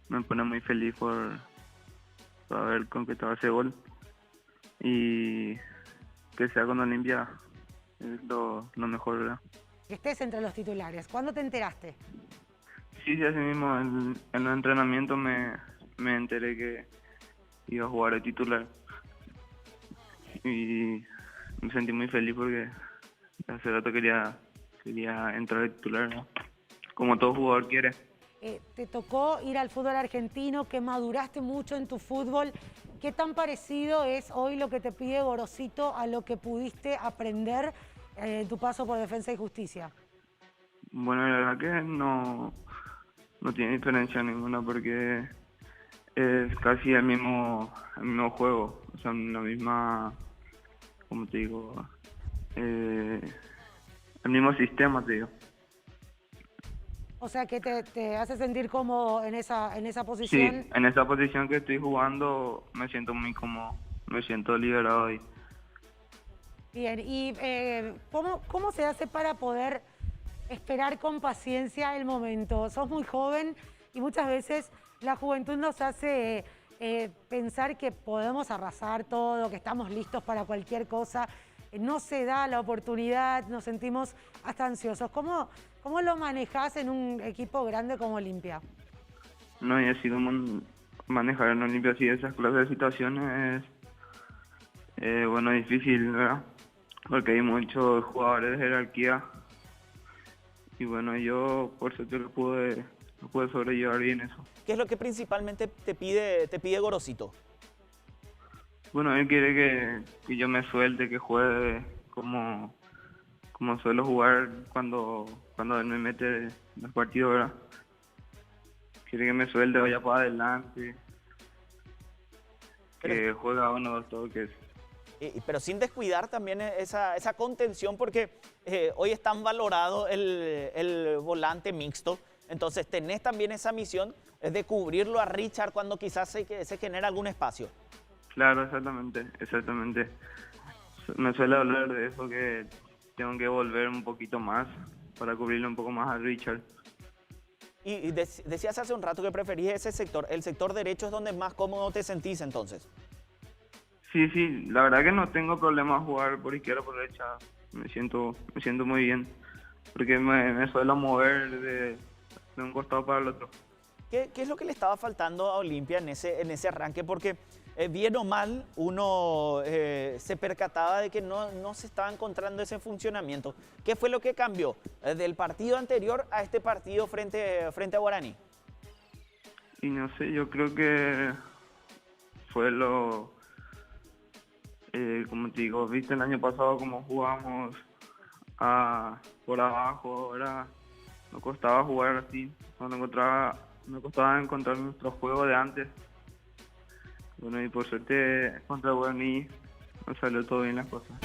me pone muy feliz por haber concretado ese gol y que sea con Olimpia es lo mejor, ¿verdad? Que estés entre los titulares. ¿Cuándo te enteraste? Sí, sí, así mismo en los entrenamientos me enteré que iba a jugar de titular y me sentí muy feliz porque hace rato quería entrar de titular, ¿no? Como todo jugador quiere. Te tocó ir al fútbol argentino, que maduraste mucho en tu fútbol. ¿Qué tan parecido es hoy lo que te pide Gorosito a lo que pudiste aprender en tu paso por Defensa y Justicia? Bueno, la verdad que no tiene diferencia ninguna porque es casi el mismo juego, o sea, la misma, como te digo, eh, el mismo sistema, te digo. O sea, que te hace sentir cómodo en esa Sí, posición. en esa posición que estoy jugando me siento muy cómodo, me siento liberado ahí. Bien, y ¿cómo se hace para poder esperar con paciencia el momento? Sos muy joven y muchas veces la juventud nos hace pensar que podemos arrasar todo, que estamos listos para cualquier cosa. No se da la oportunidad, nos sentimos hasta ansiosos. ¿Cómo lo manejás en un equipo grande como Olimpia? No, y así como manejar en Olimpia así esas clases de situaciones es, bueno, difícil, ¿verdad? Porque hay muchos jugadores de jerarquía y bueno, yo por suerte lo pude sobrellevar bien eso. ¿Qué es lo que principalmente te pide Gorosito? Bueno, él quiere que yo me suelte, que juegue como suelo jugar cuando él me mete en los partidos, ¿verdad? Quiere que me suelte, vaya para adelante, Pero, que juega uno o dos toques. pero sin descuidar también esa contención, porque hoy es tan valorado el volante mixto. Entonces tenés también esa misión de cubrirlo a Richard cuando quizás se genera algún espacio. Claro, exactamente. Me suele hablar de eso, que tengo que volver un poquito más para cubrirle un poco más a Richard. Y decías hace un rato que preferís ese sector. El sector derecho es donde más cómodo te sentís entonces. Sí, sí, la verdad que no tengo problema jugar por izquierda o por derecha. Me siento muy bien, porque me suelo mover de un costado para el otro. ¿Qué es lo que le estaba faltando a Olimpia en ese arranque? Porque bien o mal uno se percataba de que no se estaba encontrando ese funcionamiento. ¿Qué fue lo que cambió del partido anterior a este partido frente a Guaraní? Y no sé, yo creo que fue como te digo, viste el año pasado como jugamos por abajo, ahora nos costaba jugar así, me costaba encontrar nuestro juego de antes. Bueno, y por suerte contra Guaraní nos salió todo bien las cosas.